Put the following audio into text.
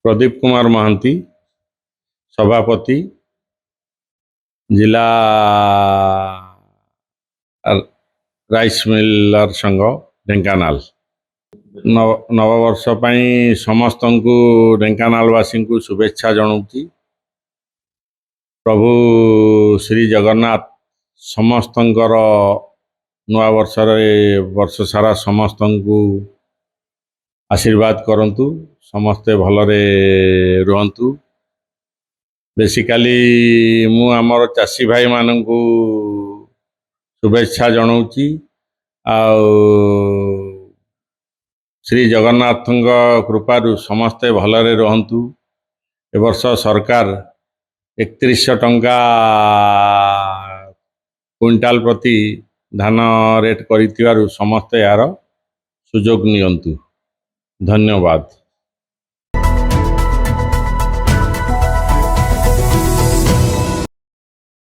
प्रदीप कुमार महांती, सभापति, जिला rice Miller संघ ढेंकानाल। नववर्ष पाई समस्त को ढेंकानालवासी को शुभेच्छा जनाऊँगी। प्रभु श्री जगन्नाथ समस्त नवा वर्ष सारा समस्त को आशीर्वाद करंतु, समस्ते भलरे रुहंतु। बेसिकली मु आमर चाषी भाई मानू शुभेच्छा जनाऊँगी। श्री जगन्नाथ कृपारू समस्ते भलरे रुहंतु। ए वर्ष सरकार 3100 टंका क्विंटाल प्रति धान रेट करिथिबारु समस्ते यार सुजोग नियंतु। धन्यवाद।